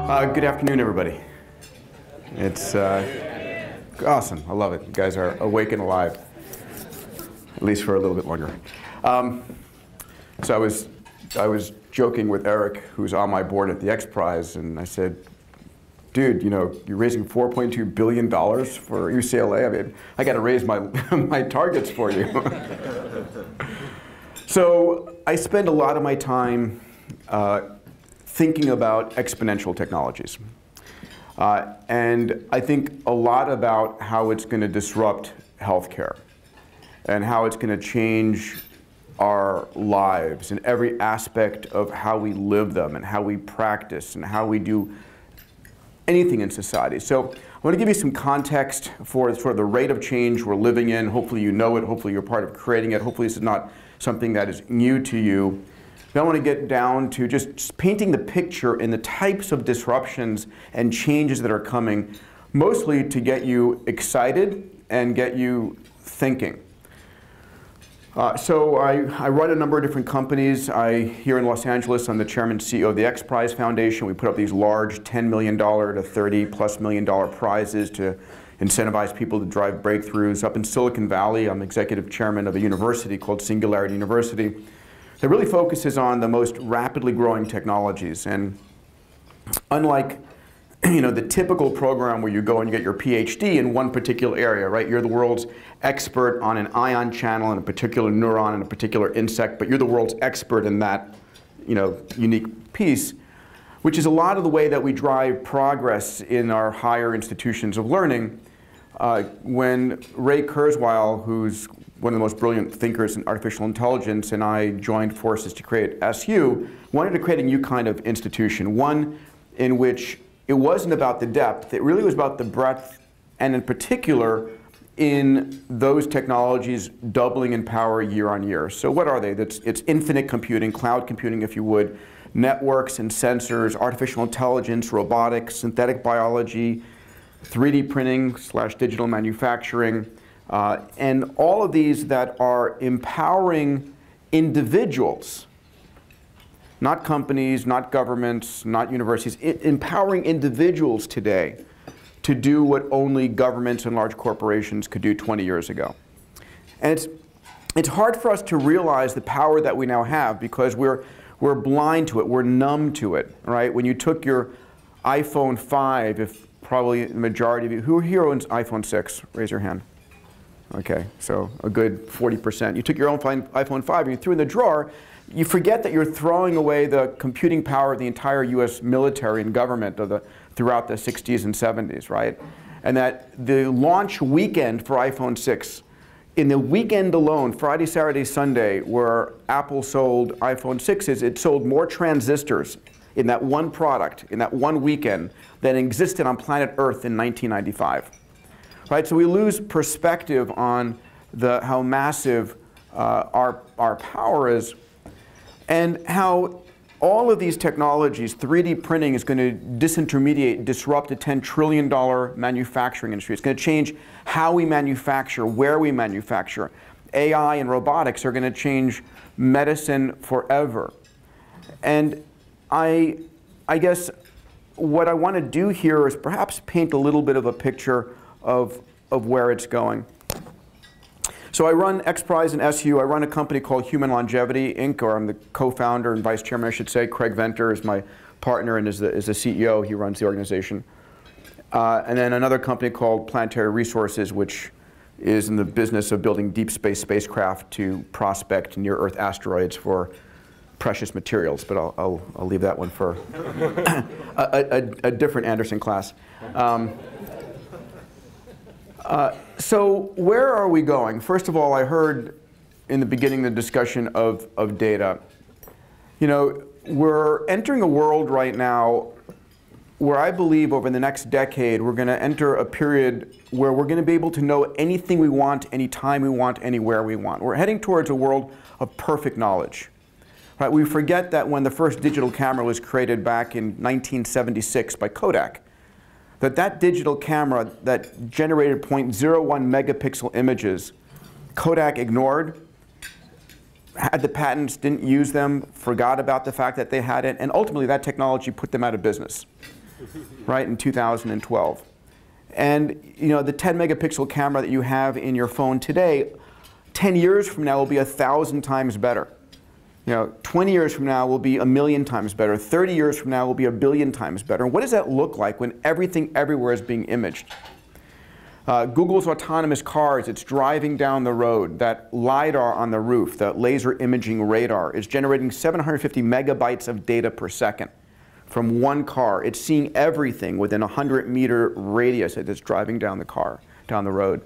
Good afternoon, everybody. It's awesome. I love it. You guys are awake and alive, at least for a little bit longer. So I was joking with Eric, who's on my board at the X Prize, and I said, dude, you know, you're raising $4.2 billion for UCLA. I mean, I got to raise my my targets for you. So I spend a lot of my time thinking about exponential technologies. And I think a lot about how it's going to disrupt healthcare and how it's going to change our lives in every aspect of how we live them and how we practice and how we do anything in society. So I want to give you some context for sort of the rate of change we're living in. Hopefully you know it. Hopefully you're part of creating it. Hopefully this is not something that is new to you. Then I want to get down to just painting the picture in the types of disruptions and changes that are coming, mostly to get you excited and get you thinking. So I run a number of different companies. Here in Los Angeles, I'm the chairman and CEO of the X Prize Foundation. We put up these large $10 million to $30+ million prizes to incentivize people to drive breakthroughs. Up in Silicon Valley, I'm executive chairman of a university called Singularity University that really focuses on the most rapidly growing technologies. And unlike the typical program where you go and you get your PhD in one particular area, right? You're the world's expert on an ion channel and a particular neuron and a particular insect, but you're the world's expert in that unique piece, which is a lot of the way that we drive progress in our higher institutions of learning. When Ray Kurzweil, who's one of the most brilliant thinkers in artificial intelligence, and I joined forces to create SU, wanted to create a new kind of institution, one in which it wasn't about the depth, it really was about the breadth, and in particular, in those technologies doubling in power year on year. So what are they? It's infinite computing, cloud computing if you would, networks and sensors, artificial intelligence, robotics, synthetic biology, 3D printing / digital manufacturing, and all of these that are empowering individuals, not companies, not governments, not universities, empowering individuals today to do what only governments and large corporations could do 20 years ago. And it's hard for us to realize the power that we now have because we're blind to it, we're numb to it, right? When you took your iPhone 5, if probably the majority of you, who here owns iPhone 6? Raise your hand. Okay, so a good 40%. You took your own iPhone 5 and you threw it in the drawer. You forget that you're throwing away the computing power of the entire US military and government throughout the 60s and 70s, right? And that the launch weekend for iPhone 6, in the weekend alone, Friday, Saturday, Sunday, where Apple sold iPhone 6s, it sold more transistors in that one product, in that one weekend, than existed on planet Earth in 1995. Right? So we lose perspective on how massive our power is, and how all of these technologies, 3D printing is going to disintermediate, disrupt a $10 trillion manufacturing industry. It's going to change how we manufacture, where we manufacture. AI and robotics are going to change medicine forever. And I guess what I want to do here is perhaps paint a little bit of a picture of where it's going. So I run X Prize and SU. I run a company called Human Longevity, Inc., or I'm the co-founder and vice chairman, I should say. Craig Venter is my partner and is the CEO. He runs the organization. And then another company called Planetary Resources, which is in the business of building deep space spacecraft to prospect near-Earth asteroids for precious materials. But I'll leave that one for a different Anderson class. So where are we going? First of all, I heard in the beginning the discussion of data. We're entering a world right now where I believe over the next decade we're going to enter a period where we're going to be able to know anything we want, anytime we want, anywhere we want. We're heading towards a world of perfect knowledge. Right? We forget that when the first digital camera was created back in 1976 by Kodak, that digital camera that generated 0.01 megapixel images, Kodak ignored, had the patents, didn't use them, forgot about the fact that they had it, and ultimately that technology put them out of business. right, in 2012. And you know, the 10 megapixel camera that you have in your phone today, 10 years from now will be 1,000 times better. You know, 20 years from now will be 1,000,000 times better. 30 years from now will be 1,000,000,000 times better. And what does that look like when everything everywhere is being imaged? Google's autonomous cars, it's driving down the road. That LiDAR on the roof, that laser imaging radar, is generating 750 megabytes of data per second from one car. It's seeing everything within a 100-meter radius as it's driving down the car, down the road.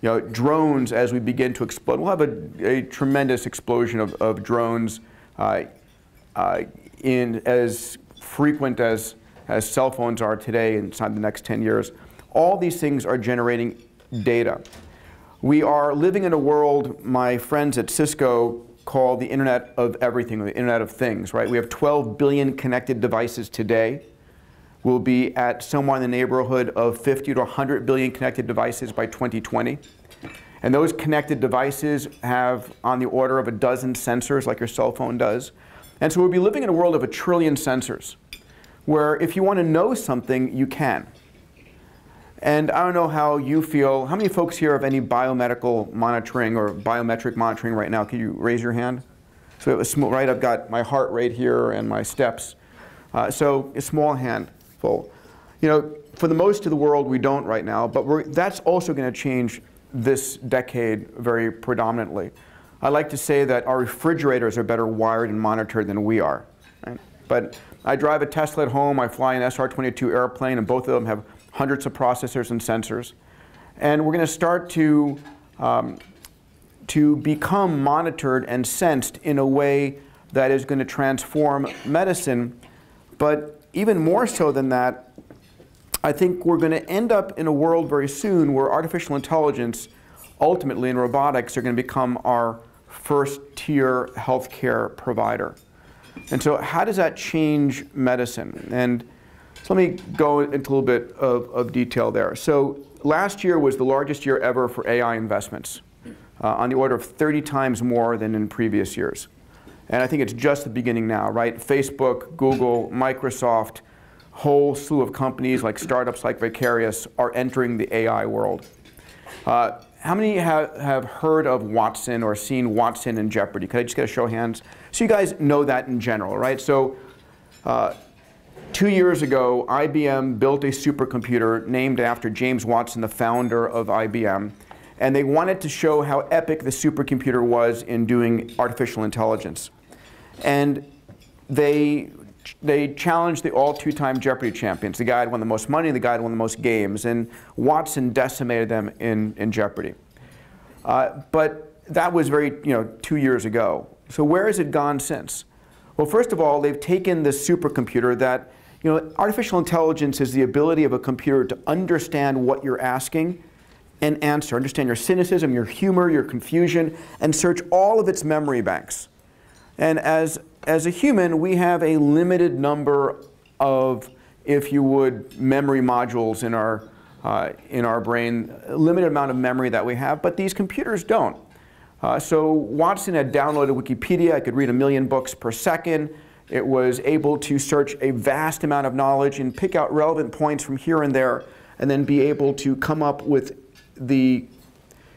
You know, drones, as we begin to explode, we'll have a tremendous explosion of drones in as frequent as cell phones are today inside the next 10 years. All these things are generating data. We are living in a world my friends at Cisco call the Internet of Everything, the Internet of Things, right? We have 12 billion connected devices today. We'll be at somewhere in the neighborhood of 50 to 100 billion connected devices by 2020. And those connected devices have on the order of a dozen sensors like your cell phone does. And so we'll be living in a world of 1 trillion sensors, where if you want to know something, you can. And I don't know how you feel. How many folks here have any biomedical monitoring or biometric monitoring right now? Can you raise your hand? So it was small, right? I've got my heart rate here and my steps. So a small handful. You know, for the most of the world, we don't right now, but that's also going to change this decade very predominantly. I like to say that our refrigerators are better wired and monitored than we are. Right? But I drive a Tesla at home, I fly an SR-22 airplane, and both of them have hundreds of processors and sensors. And we're going to start to become monitored and sensed in a way that is going to transform medicine. But even more so than that, I think we're going to end up in a world very soon where artificial intelligence, ultimately, and robotics are going to become our first-tier healthcare provider. And so how does that change medicine? And so let me go into a little bit of detail there. So last year was the largest year ever for AI investments, on the order of 30 times more than in previous years. And I think it's just the beginning now, right? Facebook, Google, Microsoft, whole slew of companies like startups like Vicarious are entering the AI world. How many have heard of Watson or seen Watson in Jeopardy? Could I just get a show of hands? So you guys know that in general, right? So 2 years ago, IBM built a supercomputer named after James Watson, the founder of IBM. And they wanted to show how epic the supercomputer was in doing artificial intelligence. And they challenged the all two-time Jeopardy champions. The guy had won the most money, the guy had won the most games. And Watson decimated them in Jeopardy. But that was 2 years ago. So where has it gone since? Well, first of all, they've taken this supercomputer that, artificial intelligence is the ability of a computer to understand what you're asking and answer, understand your cynicism, your humor, your confusion, and search all of its memory banks. And as a human, we have a limited number of, if you would, memory modules in our brain, a limited amount of memory that we have, but these computers don't. So Watson had downloaded Wikipedia. It could read 1 million books per second. It was able to search a vast amount of knowledge and pick out relevant points from here and there, and then be able to come up with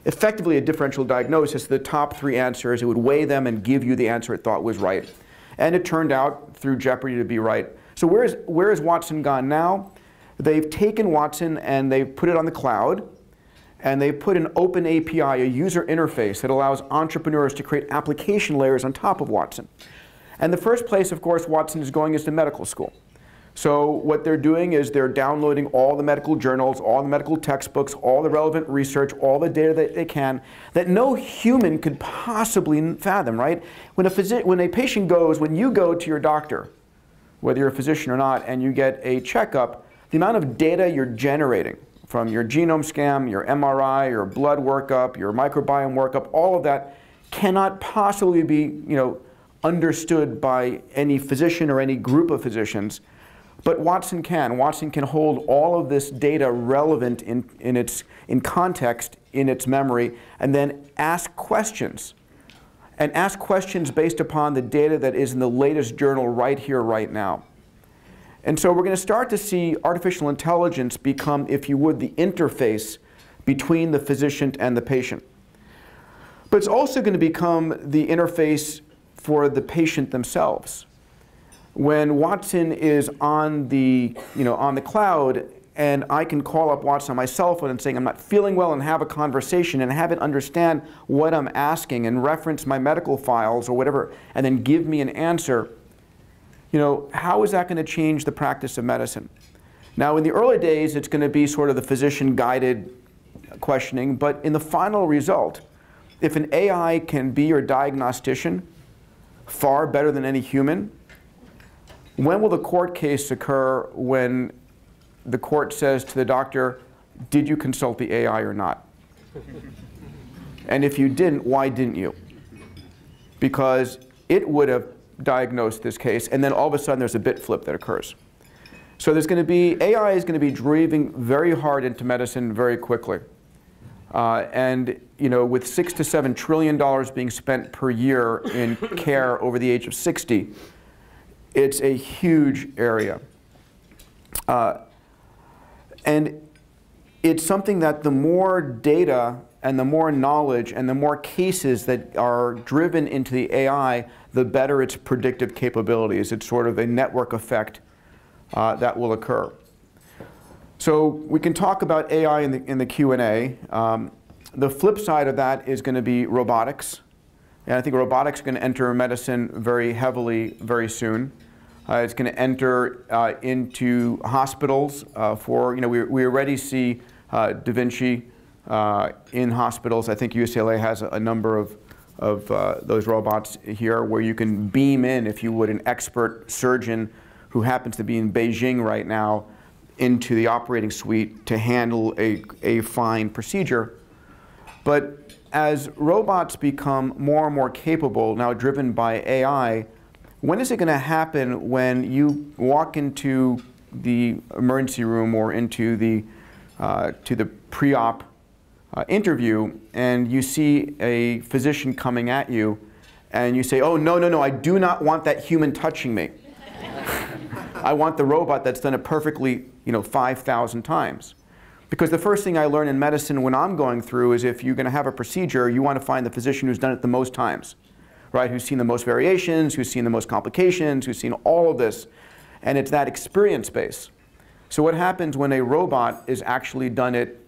effectively a differential diagnosis, the top 3 answers. It would weigh them and give you the answer it thought was right. And it turned out, through Jeopardy, to be right. So where is Watson gone now? They've taken Watson and they've put it on the cloud, and they've put an open API, a user interface that allows entrepreneurs to create application layers on top of Watson. And the first place, of course, Watson is going is to medical school. So what they're doing is they're downloading all the medical journals, all the medical textbooks, all the relevant research, all the data that they can, that no human could possibly fathom, right? When a patient goes, when you go to your doctor, whether you're a physician or not, and you get a checkup, the amount of data you're generating from your genome scan, your MRI, your blood workup, your microbiome workup, all of that cannot possibly be, understood by any physician or any group of physicians. But Watson can. Watson can hold all of this data relevant in context, in its memory, and then ask questions. And ask questions based upon the data that is in the latest journal right here, right now. And so we're going to start to see artificial intelligence become, if you would, the interface between the physician and the patient. But it's also going to become the interface for the patient themselves. When Watson is on the, on the cloud, and I can call up Watson on my cell phone and saying I'm not feeling well and have a conversation and have it understand what I'm asking and reference my medical files or whatever and then give me an answer, how is that going to change the practice of medicine? Now, in the early days, it's going to be sort of the physician-guided questioning, but in the final result, if an AI can be your diagnostician far better than any human, when will the court case occur when the court says to the doctor, did you consult the AI or not? And if you didn't, why didn't you? Because it would have diagnosed this case, and then all of a sudden there's a bit flip that occurs. So there's going to be, AI is going to be driving very hard into medicine very quickly. And with $6 to $7 trillion being spent per year in care over the age of 60, it's a huge area. And it's something that the more data and the more knowledge and the more cases that are driven into the AI, the better its predictive capabilities. It's sort of a network effect that will occur. So we can talk about AI in the Q&A. The flip side of that is going to be robotics. And I think robotics is going to enter medicine very heavily very soon. It's going to enter into hospitals we already see Da Vinci in hospitals. I think UCLA has a number of those robots here where you can beam in, if you would, an expert surgeon who happens to be in Beijing right now into the operating suite to handle a fine procedure. But as robots become more and more capable, now driven by AI, when is it going to happen when you walk into the emergency room or into the to the pre-op interview and you see a physician coming at you and you say, oh, no, I do not want that human touching me. I want the robot that's done it perfectly 5,000 times. Because the first thing I learn in medicine when I'm going through is if you're going to have a procedure, you want to find the physician who's done it the most times. Right, who's seen the most variations, who's seen the most complications, who's seen all of this. And it's that experience base. So what happens when a robot is actually done it,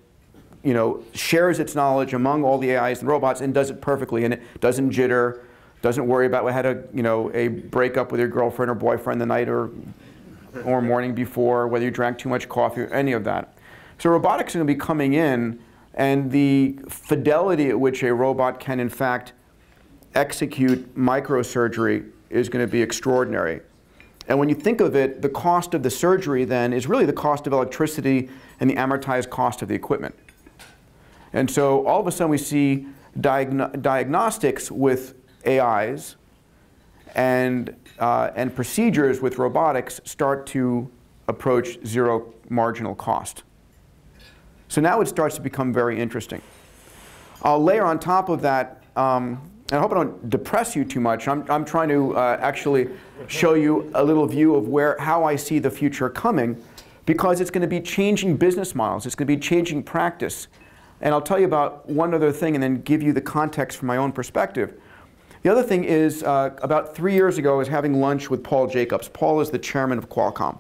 shares its knowledge among all the AIs and robots and does it perfectly, and it doesn't jitter, doesn't worry about what had a breakup with your girlfriend or boyfriend the night or morning before, whether you drank too much coffee or any of that. So robotics is going to be coming in, and the fidelity at which a robot can in fact execute microsurgery is going to be extraordinary. And when you think of it, the cost of the surgery then is really the cost of electricity and the amortized cost of the equipment. And so all of a sudden we see diagnostics with AIs and procedures with robotics start to approach zero marginal cost. So now it starts to become very interesting. I'll layer on top of that, and I hope I don't depress you too much. I'm trying to actually show you a little view of how I see the future coming, because it's going to be changing business models. It's going to be changing practice. And I'll tell you about one other thing and then give you the context from my own perspective. The other thing is, about 3 years ago, I was having lunch with Paul Jacobs. Paul is the chairman of Qualcomm.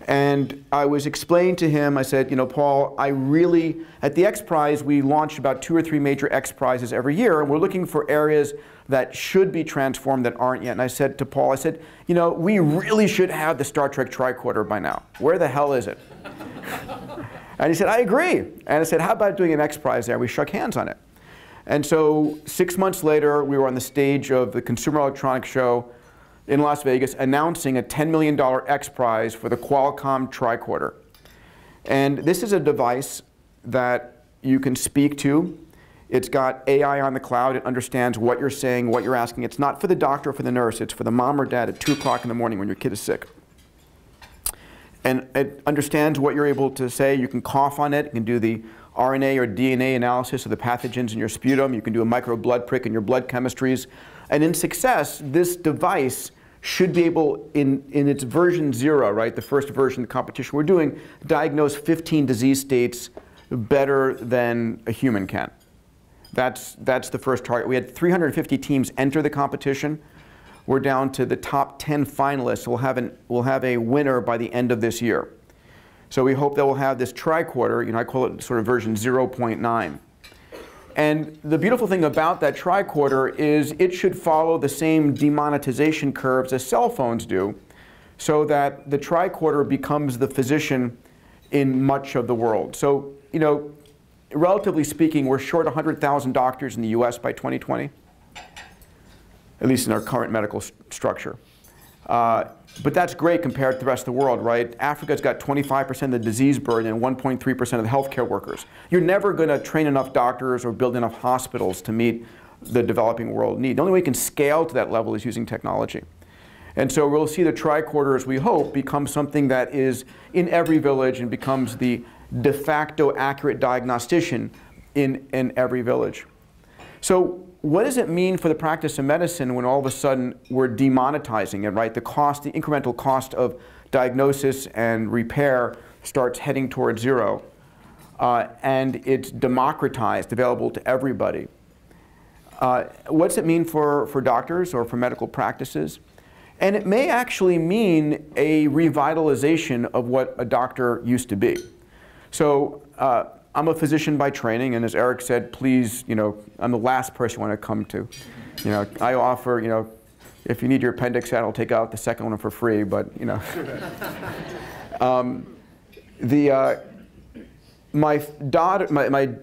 And I was explaining to him, I said, Paul, at the X Prize, we launched about 2 or 3 major X Prizes every year, and we're looking for areas that should be transformed that aren't yet. And I said to Paul, we really should have the Star Trek tricorder by now. Where the hell is it? And he said, I agree. And I said, how about doing an X Prize there? We shook hands on it. And so 6 months later, we were on the stage of the Consumer Electronics Show in Las Vegas announcing a $10 million X Prize for the Qualcomm tricorder. And this is a device that you can speak to. It's got AI on the cloud. It understands what you're saying, what you're asking. It's not for the doctor or for the nurse. It's for the mom or dad at 2 o'clock in the morning when your kid is sick. And it understands what you're able to say. You can cough on it. You can do the RNA or DNA analysis of the pathogens in your sputum. You can do a micro blood prick in your blood chemistries. And in success, this device should be able, in its version 0, right, the first version of the competition we're doing, diagnose 15 disease states better than a human can. That's the first target. We had 350 teams enter the competition. We're down to the top 10 finalists. We'll have a winner by the end of this year. So we hope that we'll have this tricorder, I call it sort of version 0.9. And the beautiful thing about that tricorder is it should follow the same demonetization curves as cell phones do, so that the tricorder becomes the physician in much of the world. So, relatively speaking, we're short 100,000 doctors in the US by 2020, at least in our current medical structure. But that's great compared to the rest of the world, right? Africa's got 25% of the disease burden and 1.3% of the healthcare workers. You're never going to train enough doctors or build enough hospitals to meet the developing world need. The only way you can scale to that level is using technology. And so we'll see the tricorder, as we hope, become something that is in every village and becomes the de facto accurate diagnostician in every village. So what does it mean for the practice of medicine when all of a sudden we're demonetizing it, right? The incremental cost of diagnosis and repair starts heading towards 0. And it's democratized, available to everybody. What's it mean for doctors or for medical practices? And it may actually mean a revitalization of what a doctor used to be. So I'm a physician by training, and as Eric said, please, I'm the last person you want to come to. I offer, if you need your appendix out, I'll take out the second one for free, but, my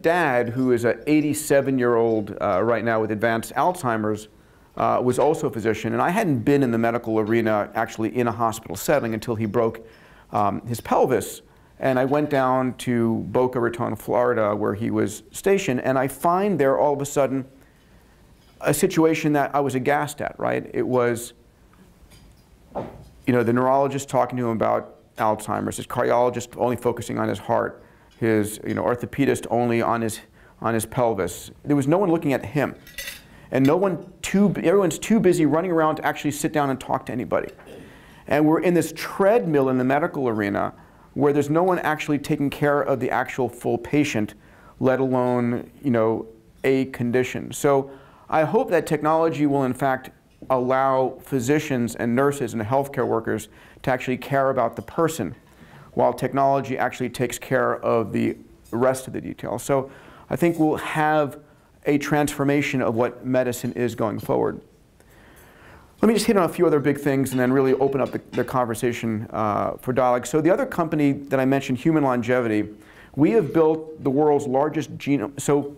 dad, who is an 87-year-old right now with advanced Alzheimer's, was also a physician, and I hadn't been in the medical arena actually in a hospital setting until he broke his pelvis. And I went down to Boca Raton, Florida, where he was stationed, and I find there all of a sudden a situation that I was aghast at, right? It was, the neurologist talking to him about Alzheimer's, his cardiologist only focusing on his heart, his orthopedist only on his pelvis. There was no one looking at him. And everyone's too busy running around to actually sit down and talk to anybody. And we're in this treadmill in the medical arena where there's no one actually taking care of the actual full patient, let alone, a condition. So I hope that technology will in fact allow physicians and nurses and healthcare workers to actually care about the person, while technology actually takes care of the rest of the details. So I think we'll have a transformation of what medicine is going forward. Let me just hit on a few other big things and then really open up the conversation for dialogue. So the other company that I mentioned, Human Longevity, we have built the world's largest genome. So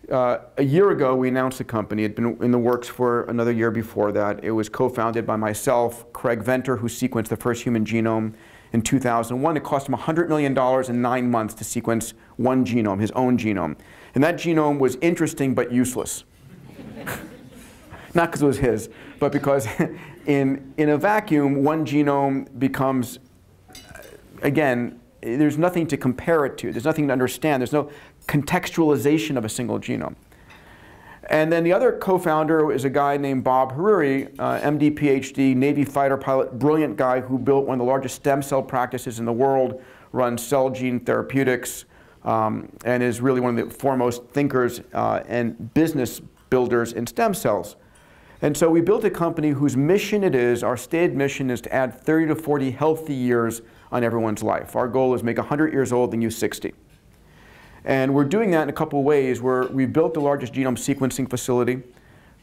a year ago, we announced the company. It had been in the works for another year before that. It was co-founded by myself, Craig Venter, who sequenced the first human genome in 2001. It cost him $100 million in 9 months to sequence one genome, his own genome. And that genome was interesting but useless. Not because it was his, but because in a vacuum, one genome becomes, again, there's nothing to compare it to. There's nothing to understand. There's no contextualization of a single genome. And then the other co-founder is a guy named Bob Hariri, MD, PhD, Navy fighter pilot, brilliant guy who built one of the largest stem cell practices in the world, runs cell gene therapeutics, and is really one of the foremost thinkers and business builders in stem cells. And so we built a company whose mission it is, our stated mission is to add 30 to 40 healthy years on everyone's life. Our goal is make 100 years old and use 60. And we're doing that in a couple of ways. We built the largest genome sequencing facility.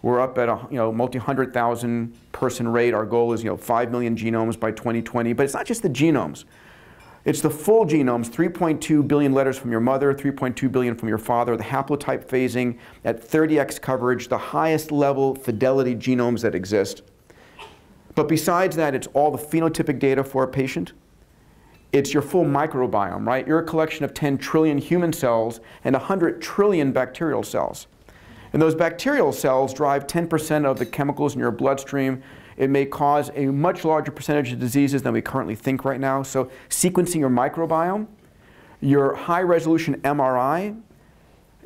We're up at a multi-100,000 person rate. Our goal is 5 million genomes by 2020. But it's not just the genomes. It's the full genomes, 3.2 billion letters from your mother, 3.2 billion from your father, the haplotype phasing at 30x coverage, the highest level fidelity genomes that exist. But besides that, it's all the phenotypic data for a patient. It's your full microbiome, right? You're a collection of 10 trillion human cells and 100 trillion bacterial cells. And those bacterial cells drive 10% of the chemicals in your bloodstream. It may cause a much larger percentage of diseases than we currently think right now. So sequencing your microbiome, your high-resolution MRI,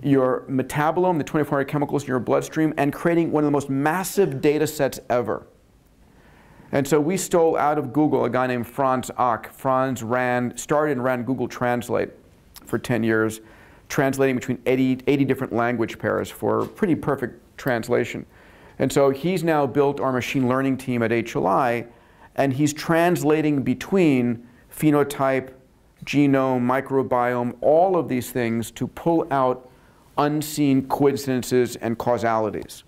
your metabolome, the 2400 chemicals in your bloodstream, and creating one of the most massive data sets ever. And so we stole out of Google a guy named Franz Ock. Franz started and ran Google Translate for 10 years, translating between 80 different language pairs for pretty perfect translation. And so he's now built our machine learning team at HLI, and he's translating between phenotype, genome, microbiome, all of these things to pull out unseen coincidences and causalities.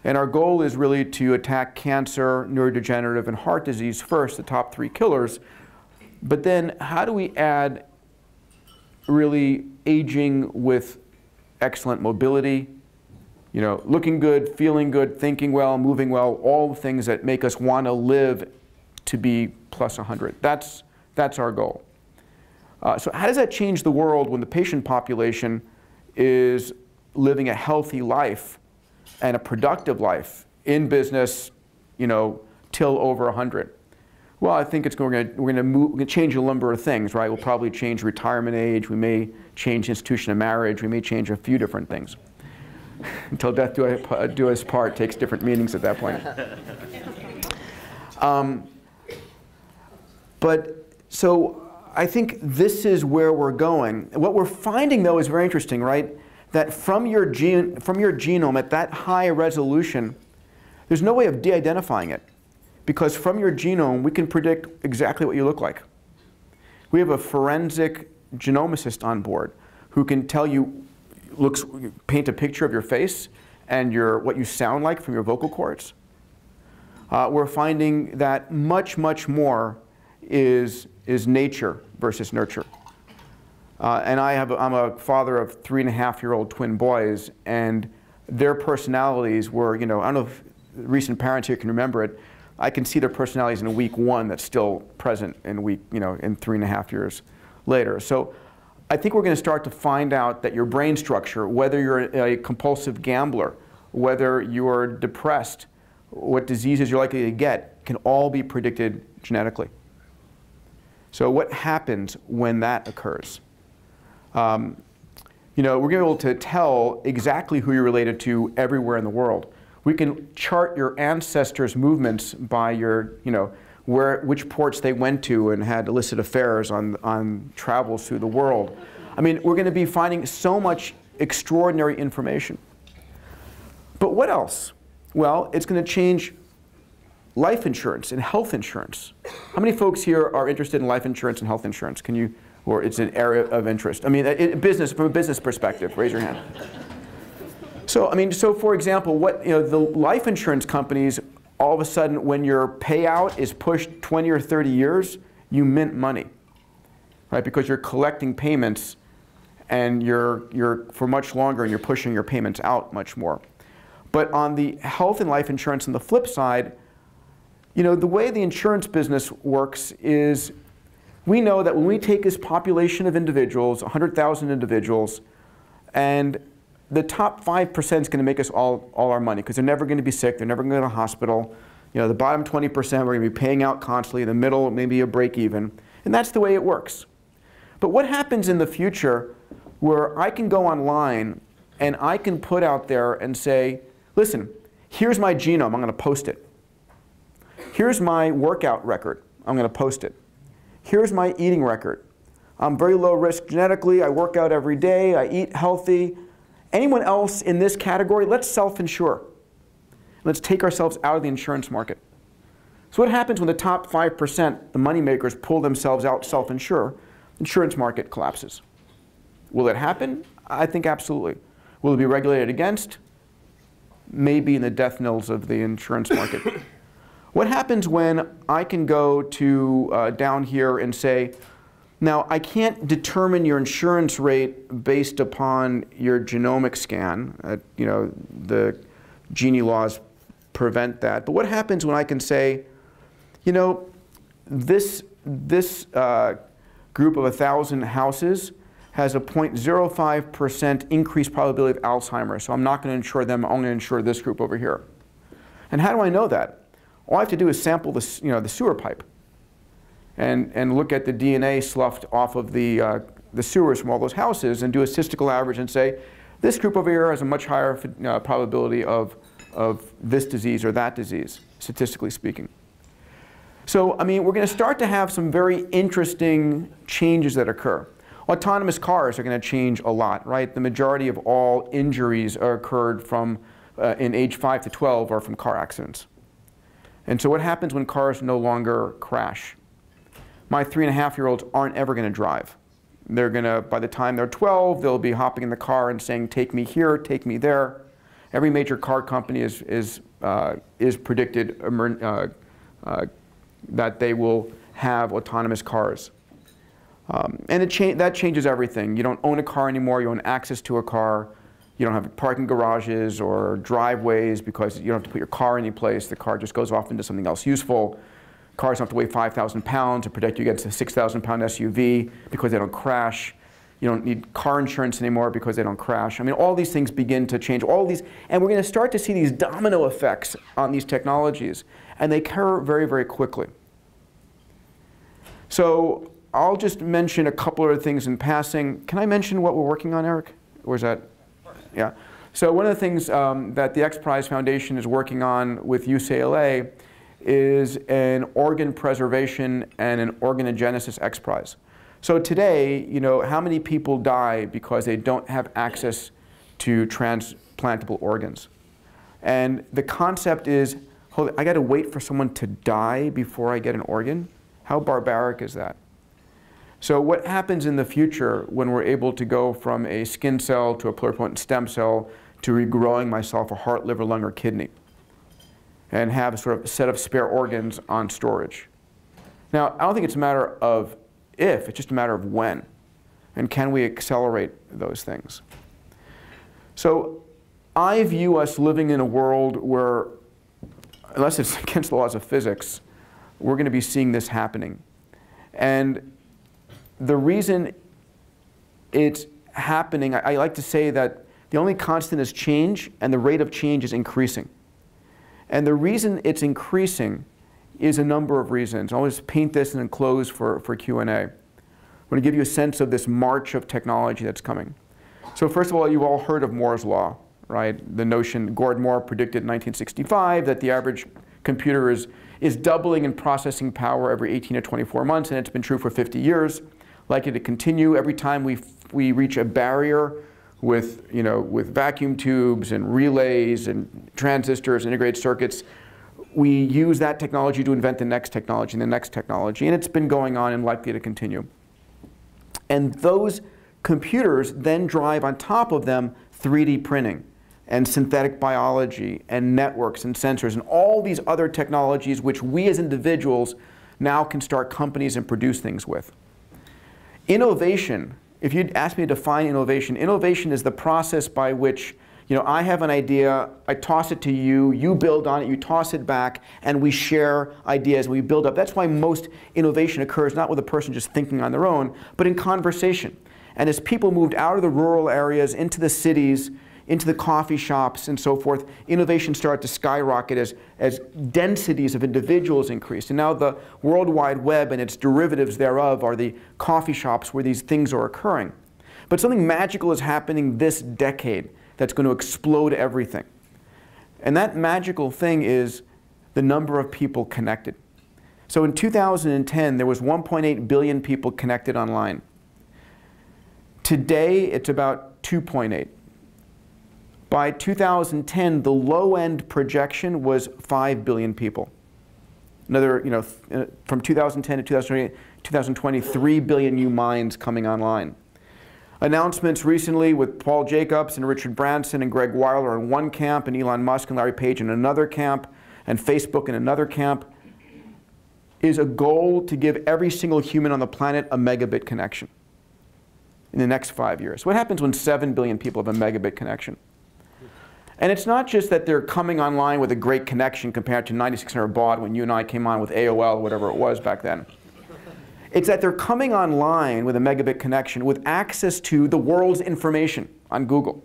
And our goal is really to attack cancer, neurodegenerative, and heart disease first, the top 3 killers. But then how do we add really aging with excellent mobility, you know, looking good, feeling good, thinking well, moving well, all the things that make us want to live to be plus 100. That's our goal. So how does that change the world when the patient population is living a healthy life and a productive life in business, you know, till over 100? Well, I think we're going to change a number of things, right? We'll probably change retirement age. We may change institution of marriage. We may change a few different things. Until death do us part takes different meanings at that point. But so I think this is where we're going. What we're finding, though, is very interesting, right? That from your genome at that high resolution, there's no way of de-identifying it. Because from your genome, we can predict exactly what you look like. We have a forensic genomicist on board who can tell you, paint a picture of your face and what you sound like from your vocal cords. We're finding that much, much more is nature versus nurture. And I'm a father of 3.5-year-old twin boys, and their personalities were, you know, I don't know if recent parents here can remember it. I can see their personalities in week 1 that's still present in in 3.5 years later. So I think we're going to start to find out that your brain structure, whether you're a compulsive gambler, whether you're depressed, what diseases you're likely to get, can all be predicted genetically. So what happens when that occurs? You know, we're going to be able to tell exactly who you're related to everywhere in the world. We can chart your ancestors' movements by your, you know, which ports they went to and had illicit affairs on travels through the world. I mean, we're going to be finding so much extraordinary information. But what else? Well, it's going to change life insurance and health insurance. How many folks here are interested in life insurance and health insurance? Can you, or it's an area of interest? I mean, from a business perspective, raise your hand. So, I mean, so for example, the life insurance companies, all of a sudden, when your payout is pushed 20 or 30 years, you mint money, right? Because you're collecting payments, and you're for much longer, and you're pushing your payments out much more. But on the health and life insurance, on the flip side, you know, the way the insurance business works is, we know that when we take this population of individuals, 100,000 individuals, and the top 5% is going to make us all our money, because they're never going to be sick, they're never going to go to the hospital. You know, the bottom 20% we're going to be paying out constantly, the middle maybe a break even, and that's the way it works. But what happens in the future where I can go online and I can put out there and say, listen, here's my genome, I'm going to post it. Here's my workout record, I'm going to post it. Here's my eating record. I'm very low risk genetically, I work out every day, I eat healthy. Anyone else in this category, let's self-insure. Let's take ourselves out of the insurance market. So what happens when the top 5%, the moneymakers, pull themselves out, self-insure? Insurance market collapses. Will it happen? I think absolutely. Will it be regulated against? Maybe in the death knells of the insurance market. What happens when I can go to down here and say, now, I can't determine your insurance rate based upon your genomic scan. You know, the Gini laws prevent that. But what happens when I can say, you know, this group of 1,000 houses has a 0.05% increased probability of Alzheimer's, so I'm not going to insure them, I'm only going to insure this group over here. And how do I know that? All I have to do is sample the sewer pipe. And look at the DNA sloughed off of the sewers from all those houses and do a statistical average and say, this group over here has a much higher probability of this disease or that disease, statistically speaking. So, I mean, we're going to start to have some very interesting changes that occur. Autonomous cars are going to change a lot, right? The majority of all injuries are occurred from, in age 5 to 12 are from car accidents. And so what happens when cars no longer crash? My 3.5-year-olds aren't ever going to drive. They're going to, by the time they're 12, they'll be hopping in the car and saying, take me here, take me there. Every major car company is predicted that they will have autonomous cars. And that changes everything. You don't own a car anymore. You own access to a car. You don't have parking garages or driveways because you don't have to put your car any place. The car just goes off into something else useful. Cars don't have to weigh 5,000 pounds to protect you against a 6,000-pound SUV because they don't crash. You don't need car insurance anymore because they don't crash. I mean, all these things begin to change. All these, and we're going to start to see these domino effects on these technologies. And they occur very, very quickly. So I'll just mention a couple other things in passing. Can I mention what we're working on, Eric? Or is that? Yeah. So one of the things that the X Prize Foundation is working on with UCLA is an organ preservation and an organogenesis X Prize. So today, you know, how many people die because they don't have access to transplantable organs? And the concept is, I got to wait for someone to die before I get an organ? How barbaric is that? So what happens in the future when we're able to go from a skin cell to a pluripotent stem cell to regrowing myself a heart, liver, lung, or kidney and have a sort of set of spare organs on storage? Now, I don't think it's a matter of if, it's just a matter of when. And can we accelerate those things? So I view us living in a world where, unless it's against the laws of physics, we're going to be seeing this happening. And the reason it's happening, I like to say that the only constant is change, and the rate of change is increasing. And the reason it's increasing is a number of reasons. I'll just paint this and then close for Q&A. I want to give you a sense of this march of technology that's coming. So first of all, you've all heard of Moore's Law, right? The notion, Gordon Moore predicted in 1965 that the average computer is doubling in processing power every 18 to 24 months, and it's been true for 50 years. Likely to continue every time we reach a barrier with, you know, with vacuum tubes and relays and transistors and integrated circuits. We use that technology to invent the next technology and the next technology, and it's been going on and likely to continue. And those computers then drive on top of them 3D printing and synthetic biology and networks and sensors and all these other technologies which we as individuals now can start companies and produce things with. Innovation, if you'd ask me to define innovation, innovation is the process by which, you know, I have an idea, I toss it to you, you build on it, you toss it back, and we share ideas, we build up. That's why most innovation occurs not with a person just thinking on their own, but in conversation. And as people moved out of the rural areas into the cities, into the coffee shops and so forth, innovation started to skyrocket as densities of individuals increased. And now the World Wide Web and its derivatives thereof are the coffee shops where these things are occurring. But something magical is happening this decade that's going to explode everything. And that magical thing is the number of people connected. So in 2010, there was 1.8 billion people connected online. Today, it's about 2.8. By 2010, the low-end projection was 5 billion people. Another, you know, from 2010 to 2020, 3 billion new minds coming online. Announcements recently with Paul Jacobs and Richard Branson and Greg Weiler in one camp, and Elon Musk and Larry Page in another camp, and Facebook in another camp, is a goal to give every single human on the planet a megabit connection in the next 5 years. What happens when 7 billion people have a megabit connection? And it's not just that they're coming online with a great connection compared to 9600 baud when you and I came on with AOL, whatever it was back then. It's that they're coming online with a megabit connection with access to the world's information on Google.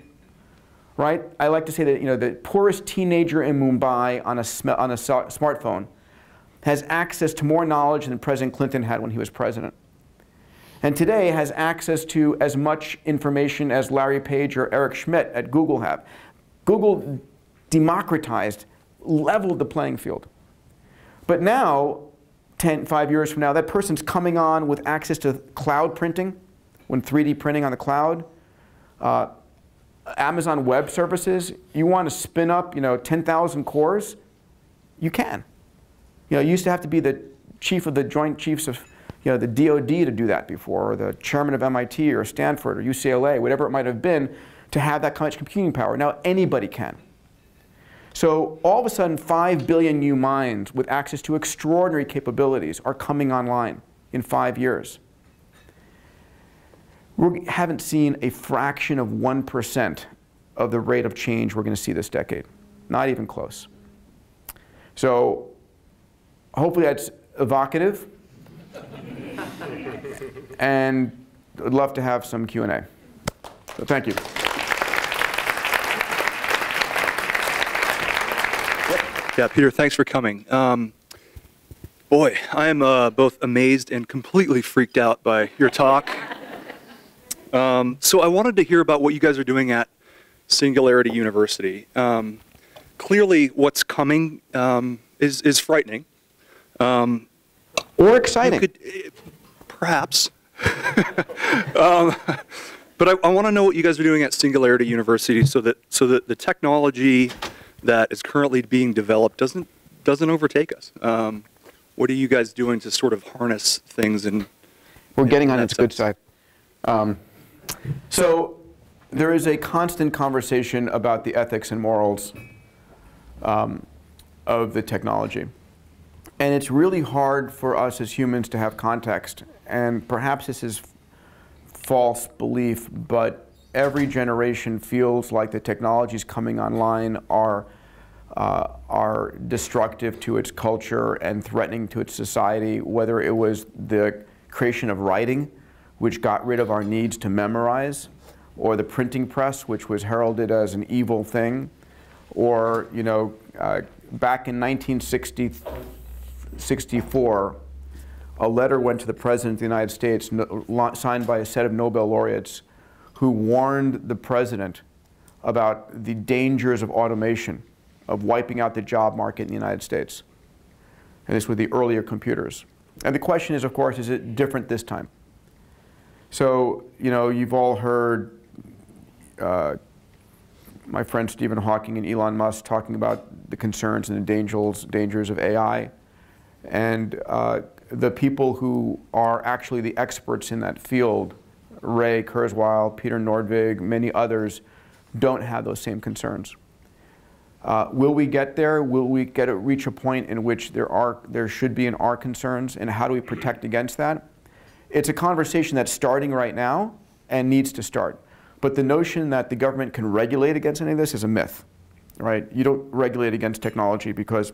Right? I like to say that, you know, the poorest teenager in Mumbai on a smartphone has access to more knowledge than President Clinton had when he was president. And today has access to as much information as Larry Page or Eric Schmidt at Google have. Google democratized, leveled the playing field. But now, 5 years from now, that person's coming on with access to cloud printing, when 3D printing on the cloud, Amazon Web Services. You want to spin up, 10,000 cores, you can. You used to have to be the chief of the Joint Chiefs of, the DoD to do that before, or the chairman of MIT or Stanford or UCLA, whatever it might have been, to have that much computing power. Now anybody can. So all of a sudden, 5 billion new minds with access to extraordinary capabilities are coming online in 5 years. We haven't seen a fraction of 1% of the rate of change we're going to see this decade. Not even close. So hopefully that's evocative. And I'd love to have some Q&A. So thank you. Yeah, Peter, thanks for coming. Boy, I am both amazed and completely freaked out by your talk. So I wanted to hear about what you guys are doing at Singularity University. Clearly, what's coming is frightening. Or exciting. Perhaps. But I want to know what you guys are doing at Singularity University so that the technology that is currently being developed doesn't overtake us. What are you guys doing to sort of harness things? And we're getting on its good side. So there is a constant conversation about the ethics and morals of the technology. And it's really hard for us as humans to have context. And perhaps this is false belief, but every generation feels like the technologies coming online are destructive to its culture and threatening to its society, whether it was the creation of writing, which got rid of our needs to memorize, or the printing press, which was heralded as an evil thing, or back in 1964, a letter went to the President of the United States, signed by a set of Nobel laureates, who warned the President about the dangers of automation, of wiping out the job market in the United States. And this were the earlier computers. And the question is, of course, is it different this time? So, you've all heard my friend Stephen Hawking and Elon Musk talking about the concerns and the dangers of AI. And the people who are actually the experts in that field, Ray Kurzweil, Peter Nordvig, many others, don't have those same concerns. Will we get there? Will we reach a point in which there should be and are concerns, and how do we protect against that? It's a conversation that's starting right now and needs to start. But the notion that the government can regulate against any of this is a myth, right? You don't regulate against technology because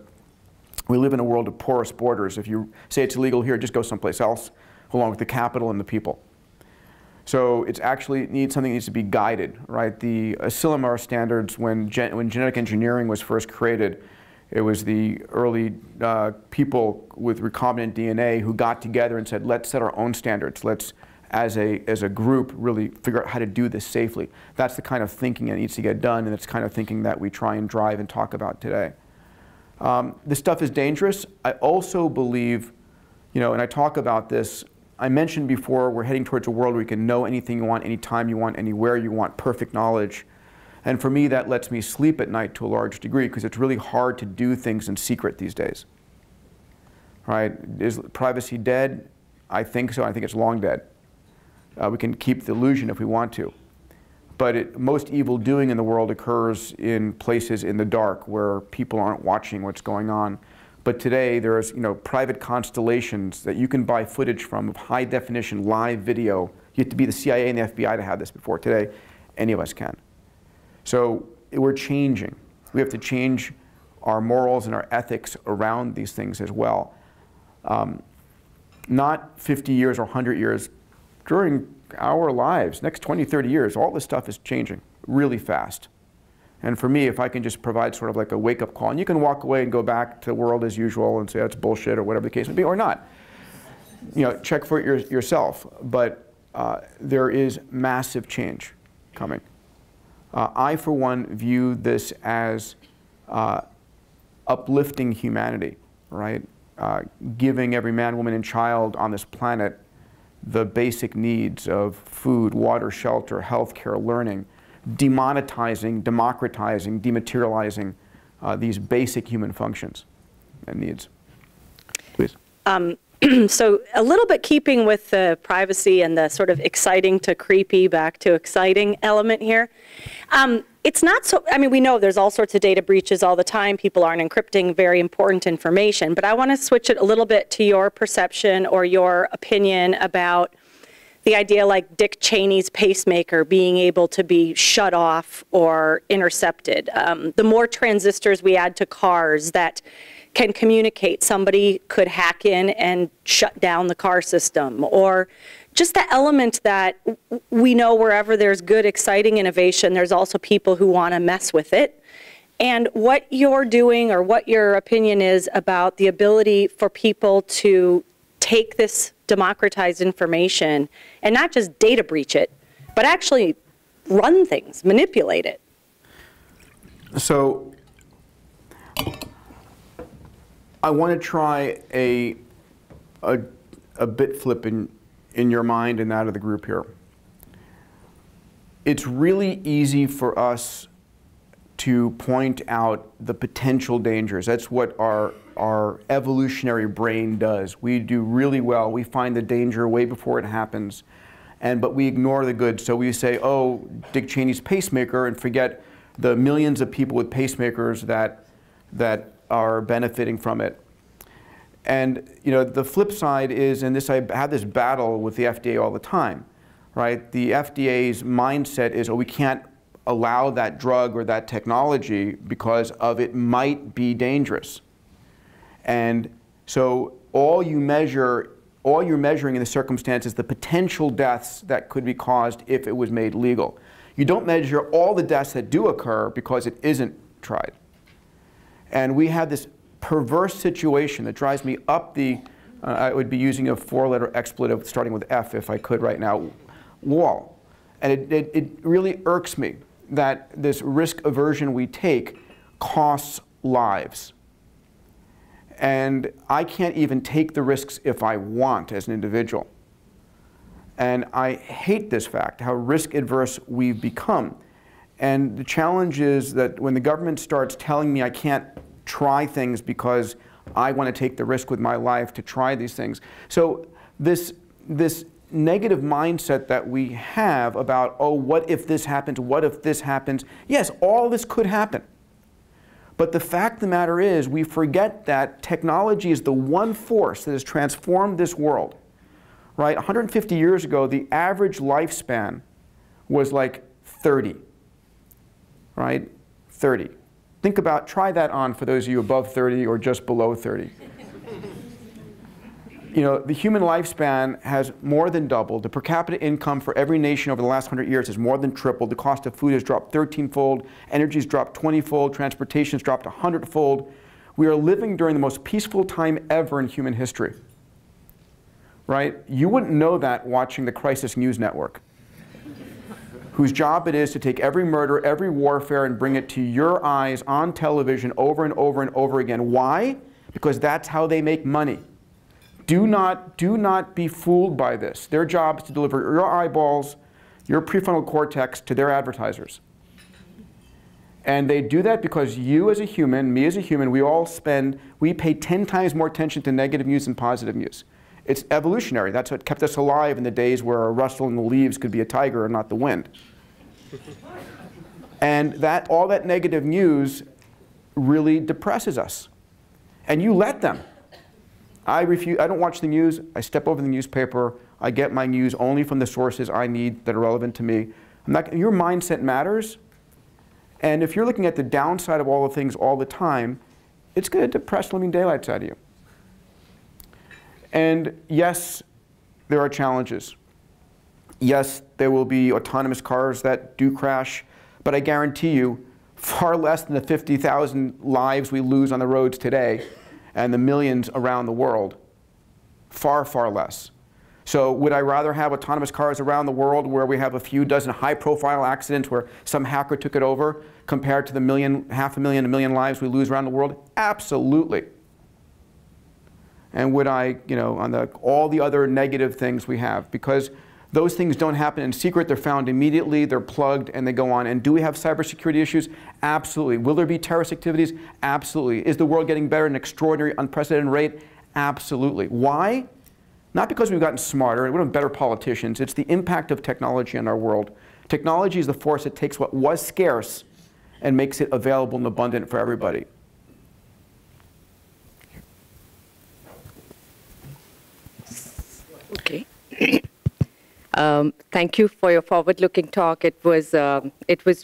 we live in a world of porous borders. If you say it's illegal here, just go someplace else, along with the capital and the people. So it's actually something that needs to be guided, right? The Asilomar standards, when genetic engineering was first created, it was the early people with recombinant DNA who got together and said, let's set our own standards. Let's, as a group, really figure out how to do this safely. That's the kind of thinking that needs to get done, and it's the kind of thinking that we try and drive and talk about today. This stuff is dangerous. I also believe, and I talk about this, I mentioned before, we're heading towards a world where you can know anything you want, anytime you want, anywhere you want, perfect knowledge. And for me, that lets me sleep at night to a large degree, because it's really hard to do things in secret these days. Right? Is privacy dead? I think so. I think it's long dead. We can keep the illusion if we want to. But most evil doing in the world occurs in places in the dark where people aren't watching what's going on. But today there's private constellations that you can buy footage from of high definition live video. You have to be the CIA and the FBI to have this before. Today, any of us can. So we're changing. We have to change our morals and our ethics around these things as well. Not 50 years or 100 years. During our lives, next 20, 30 years, all this stuff is changing really fast. And for me, if I can just provide sort of like a wake-up call, and you can walk away and go back to the world as usual and say that's bullshit or whatever the case may be, or not. Check for it yourself. But there is massive change coming. I, for one, view this as uplifting humanity, right? giving every man, woman, and child on this planet the basic needs of food, water, shelter, healthcare, learning, demonetizing, democratizing, dematerializing these basic human functions and needs. Please. So a little bit keeping with the privacy and the sort of exciting to creepy back to exciting element here. It's not so, I mean, we know there's all sorts of data breaches all the time. People aren't encrypting very important information. But I want to switch it a little bit to your perception or your opinion about the idea like Dick Cheney's pacemaker being able to be shut off or intercepted. The more transistors we add to cars that can communicate, somebody could hack in and shut down the car system, or just the element that we know wherever there's good, exciting innovation, there's also people who want to mess with it. And what you're doing, or what your opinion is about the ability for people to take this democratized information and not just data breach it, but actually run things, manipulate it. So I want to try a bit flip in your mind and that of the group here. It's really easy for us to point out the potential dangers. That's what our evolutionary brain does. We do really well. We find the danger way before it happens, but we ignore the good. So we say, oh, Dick Cheney's pacemaker, and forget the millions of people with pacemakers that are benefiting from it. And you know, the flip side is, and this, I have this battle with the FDA all the time, right? The FDA's mindset is, oh, we can't allow that drug or that technology because of it might be dangerous. And so all you're measuring in the circumstance is the potential deaths that could be caused if it was made legal. You don't measure all the deaths that do occur because it isn't tried. And we have this perverse situation that drives me up the, I would be using a four-letter expletive starting with F if I could right now, wall. And it really irks me that this risk aversion we take costs lives. And I can't even take the risks if I want as an individual. And I hate this fact, how risk adverse we've become. And the challenge is that when the government starts telling me I can't try things because I want to take the risk with my life to try these things. So this negative mindset that we have about, oh, what if this happens, what if this happens? Yes, all this could happen. But the fact of the matter is, we forget that technology is the one force that has transformed this world. Right? 150 years ago, the average lifespan was like 30. Right? 30. Think about, try that on for those of you above 30 or just below 30. You know, the human lifespan has more than doubled. The per capita income for every nation over the last 100 years has more than tripled. The cost of food has dropped 13-fold. Energy has dropped 20-fold. Transportation has dropped 100-fold. We are living during the most peaceful time ever in human history. Right? You wouldn't know that watching the Crisis News Network, whose job it is to take every murder, every warfare, and bring it to your eyes on television over and over and over again. Why? Because that's how they make money. Do not be fooled by this. Their job is to deliver your eyeballs, your prefrontal cortex to their advertisers. And they do that because you as a human, me as a human, we pay 10 times more attention to negative news than positive news. It's evolutionary. That's what kept us alive in the days where a rustle in the leaves could be a tiger and not the wind. And all that negative news really depresses us. And you let them. I don't watch the news. I step over the newspaper. I get my news only from the sources I need that are relevant to me. Your mindset matters. And if you're looking at the downside of all the things all the time, it's going to depress the living daylights out of you. And yes, there are challenges. Yes, there will be autonomous cars that do crash, but I guarantee you, far less than the 50,000 lives we lose on the roads today and the millions around the world. Far, far less. So would I rather have autonomous cars around the world where we have a few dozen high-profile accidents where some hacker took it over compared to the 500,000, 1 million lives we lose around the world? Absolutely. And would I, on all the other negative things we have? Because those things don't happen in secret. They're found immediately. They're plugged, and they go on. And do we have cybersecurity issues? Absolutely. Will there be terrorist activities? Absolutely. Is the world getting better at an extraordinary, unprecedented rate? Absolutely. Why? Not because we've gotten smarter and we have better politicians. It's the impact of technology on our world. Technology is the force that takes what was scarce and makes it available and abundant for everybody. Okay. Thank you for your forward-looking talk. It was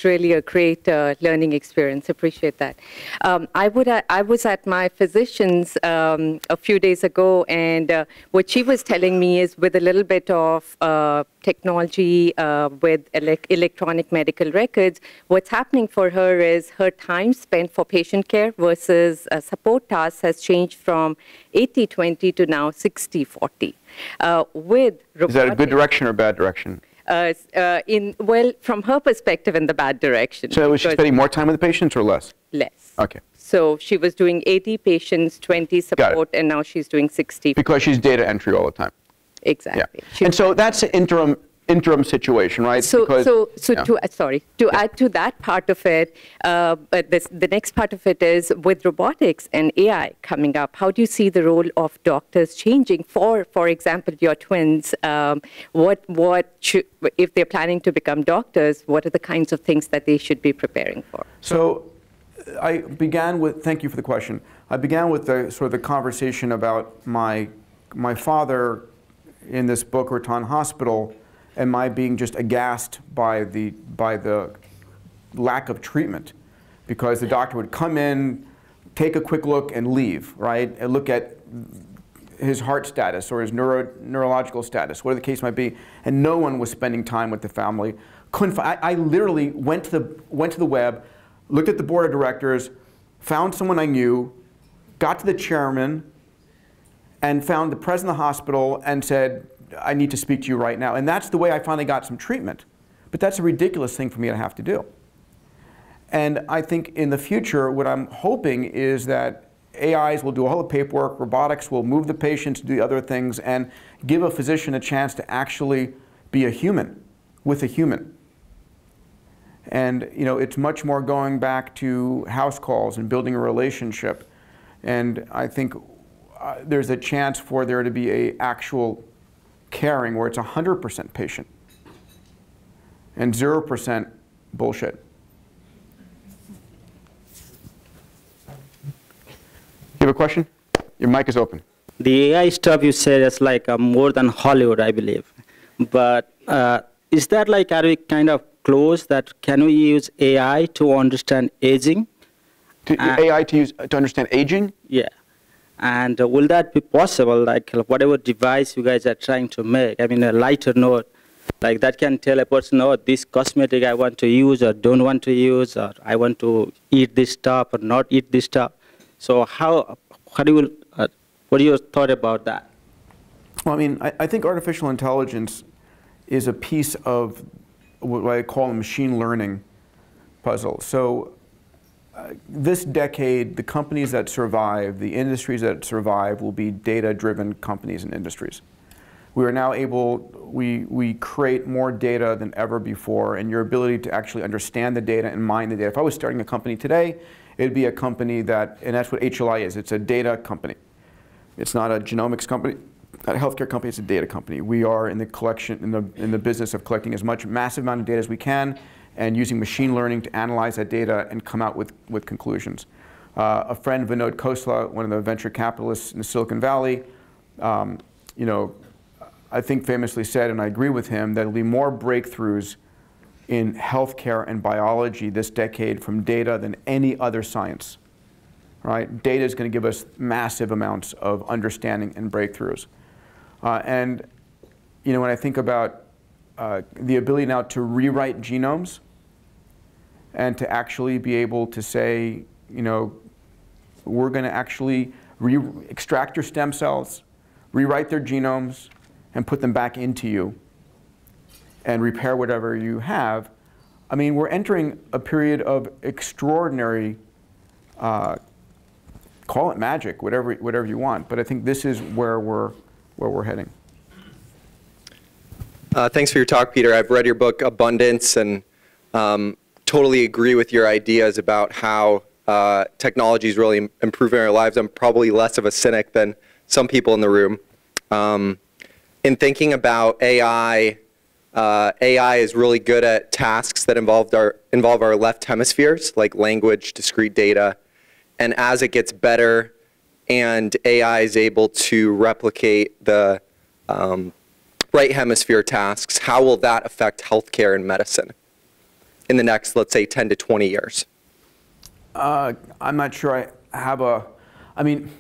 really a great learning experience. Appreciate that. I was at my physician's a few days ago, and what she was telling me is with a little bit of technology with electronic medical records, what's happening for her is her time spent for patient care versus support tasks has changed from 80-20 to now 60-40. With robotics, is that a good direction or bad direction? Well, from her perspective, in the bad direction. So was she spending more time with the patients or less? Less. Okay. So she was doing 80 patients, 20 support, and now she's doing 60. Because she's data entry all the time. Exactly. Yeah. And so that's an interim situation, right? So, because, to add to that part of it, the next part of it is with robotics and AI coming up, how do you see the role of doctors changing? For example, your twins, if they're planning to become doctors, what are the kinds of things that they should be preparing for? So I began with, thank you for the question. I began with the sort of the conversation about my father in this Boca Raton Hospital, and my being just aghast by the lack of treatment, because the doctor would come in, take a quick look, and leave, right? And look at his heart status or his neurological status, whatever the case might be, and no one was spending time with the family. I literally went to the web, looked at the board of directors, found someone I knew, got to the chairman, and found the president of the hospital and said, I need to speak to you right now. And that's the way I finally got some treatment. But that's a ridiculous thing for me to have to do. And I think in the future, what I'm hoping is that AIs will do all the paperwork, robotics will move the patients to do the other things, and give a physician a chance to actually be a human with a human. And it's much more going back to house calls and building a relationship. And I think there's a chance for there to be a actual caring where it's 100% patient and 0% bullshit. You have a question? Your mic is open. The AI stuff you said is like more than Hollywood, I believe. But is that like, are we kind of close that can we use AI to understand aging? AI to understand aging? Yeah. And will that be possible, like whatever device you guys are trying to make? I mean, a lighter note, like that can tell a person, oh, this cosmetic I want to use or don't want to use, or I want to eat this stuff or not eat this stuff. So how do you, what are your thoughts about that? Well, I mean, I think artificial intelligence is a piece of what I call a machine learning puzzle. So this decade, the companies that survive, the industries that survive will be data-driven companies and industries. We are now able, we create more data than ever before, and your ability to actually understand the data and mine the data. If I was starting a company today, it'd be a company that, and that's what HLI is, it's a data company. It's not a genomics company, not a healthcare company, it's a data company. We are in the collection, in the business of collecting as much massive amount of data as we can, and using machine learning to analyze that data and come out with conclusions. A friend, Vinod Khosla, one of the venture capitalists in the Silicon Valley, I think famously said, and I agree with him, that there will be more breakthroughs in healthcare and biology this decade from data than any other science. Right? Data is going to give us massive amounts of understanding and breakthroughs. And when I think about the ability now to rewrite genomes and to actually be able to say, we're going to actually extract your stem cells, rewrite their genomes, and put them back into you and repair whatever you have. I mean, we're entering a period of extraordinary call it magic, whatever you want. But I think this is where we're heading. Thanks for your talk, Peter. I've read your book, Abundance, and totally agree with your ideas about how technology is really improving our lives. I'm probably less of a cynic than some people in the room. In thinking about AI, AI is really good at tasks that involve our left hemispheres, like language, discrete data. And as it gets better and AI is able to replicate the right hemisphere tasks, how will that affect healthcare and medicine in the next, let's say, 10 to 20 years? I'm not sure I have I mean,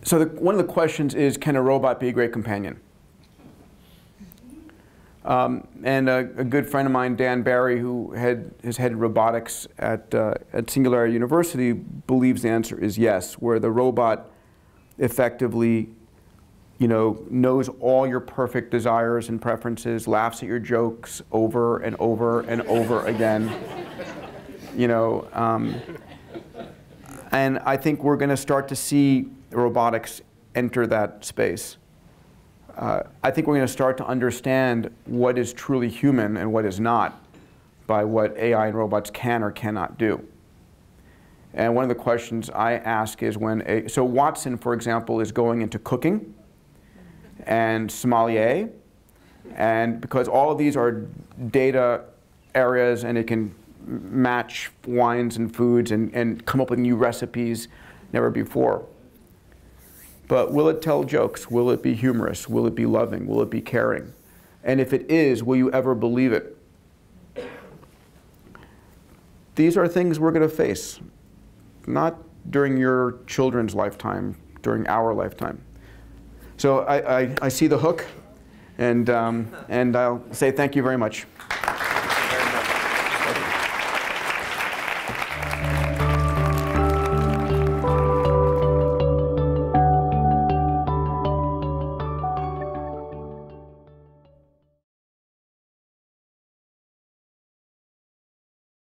so one of the questions is, can a robot be a great companion? And a good friend of mine, Dan Barry, who has headed robotics at Singularity University, believes the answer is yes, where the robot effectively, knows all your perfect desires and preferences, laughs at your jokes over and over and over again, and I think we're going to start to see robotics enter that space. I think we're going to start to understand what is truly human and what is not by what AI and robots can or cannot do. And one of the questions I ask is so Watson, for example, is going into cooking and sommelier, and because all of these are data areas and it can match wines and foods and come up with new recipes never before. But will it tell jokes? Will it be humorous? Will it be loving? Will it be caring? And if it is, will you ever believe it? These are things we're going to face, not during your children's lifetime, during our lifetime. So I see the hook, and I'll say thank you very much.